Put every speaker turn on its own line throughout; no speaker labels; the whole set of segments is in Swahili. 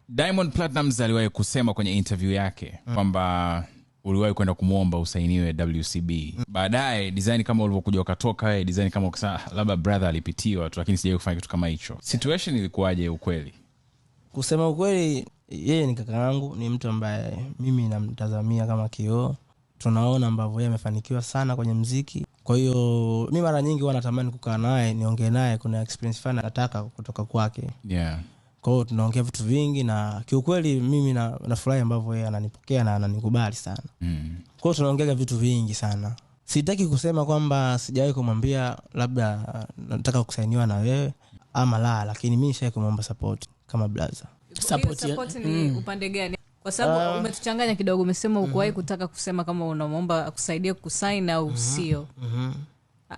Diamond Platnumz aliwahi kusema kwenye interview yake kwamba uliwahi kwenda kumuomba usainiwe WCB. Baadaye design kama ulivyokuja ukatoka wewe, design kama ukisema labda brother alipitiwa tu, lakini sijawahi kufanya kitu kama hicho. Situation ilikuwaje ukweli?
Kusema ukweli, yeye ni kaka yangu, ni mtu ambaye mimi namtazamia kama kioo. Tunaona ambavyo yeye amefanikiwa sana kwenye muziki. Kwa hiyo mimi mara nyingi huwa natamani kukaa naye, niongee naye, kuna experience fulani nataka kutoka kwake.
Yeah.
Kwa hiyo tunaongea vitu vingi na kiukweli mimi nafurahi ambavyo yeye ananipokea na ananikubali sana. Kwa hiyo tunaongea vitu vingi sana. Sitaki kusema kwamba sijawahi kumwambia labda nataka kusainiwa na wewe ama la, lakini mimi nishawahi kumwomba support kama brother.
Support ni upande gani? Kwa sababu umetuchanganya kidogo, umesema ukuwahi kutaka kusema kama unamwomba akusaidie kusign au sio.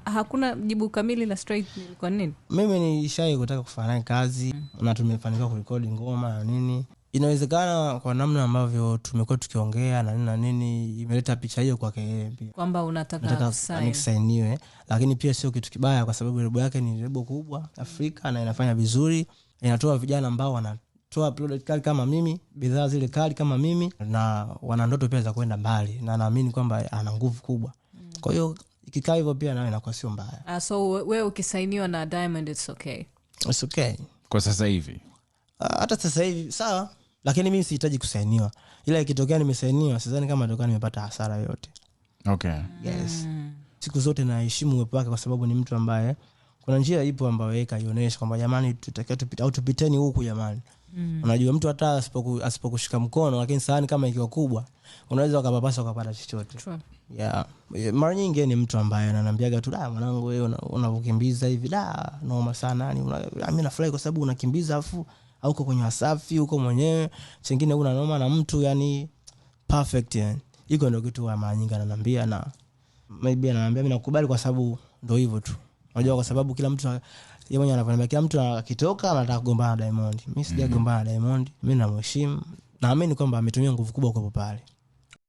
Hakuna jibu kamili la straight kwa nini? Mimi
nishawahi kutaka kufanya kazi na tumefanikiwa kurekodi ngoma na nini. Inawezekana kwa namna ambavyo tumekuwa tukiongea na nini imeleta picha hiyo kwake yeye pia.
Kwamba unataka
kusainiwe, lakini pia sio kitu kibaya kwa sababu lebo yake ni lebo kubwa Afrika na inafanya vizuri. Inatoa vijana ambao wanatoa product kali kama mimi, bidhaa zile kali kama mimi, na wana ndoto pia za kwenda mbali, na naamini kwamba ana nguvu kubwa. Kwa hiyo ikikaa hivyo pia nawe inakuwa sio mbaya.
So wewe ukisainiwa na Diamond it's okay?
It's okay.
Kwa sasa hivi?
Hata sasa hivi sawa, lakini mimi sihitaji kusainiwa. Ila ikitokea nimesainiwa, sidhani kama nitakuwa nimepata hasara yote.
Okay.
Yes. Siku zote naheshimu uwepo wake kwa sababu ni mtu ambaye kuna njia ipo ambayo yeye kaionyesha kwamba jamani tutakiwa tupite au tupiteni huku jamani. Unajua mtu hata asipokushika mkono, lakini sahani kama ikiwa kubwa unaweza ukapapasa ukapata chochote.
True.
Yeah. Mara nyingi ni mtu ambaye ananiambiaga tu mwanangu wewe unavokimbiza hivi noma sana. Mimi nafurahi kwa sababu unakimbiza afu hauko kwenye Wasafi, uko mwenyewe, chengine una noma na mtu yani perfect yani. Iko ndio kitu mara nyingi ananiambia, na maybe ananiambia mimi nakubali kwa sababu ndio hivyo tu. Unajua kwa sababu kila mtu yeye mwenyewe anafanya, kila mtu akitoka anataka kugombana na Diamond. Mimi sijagombana na Diamond, mimi namheshimu. Naamini kwamba ametumia nguvu kubwa kwa pale.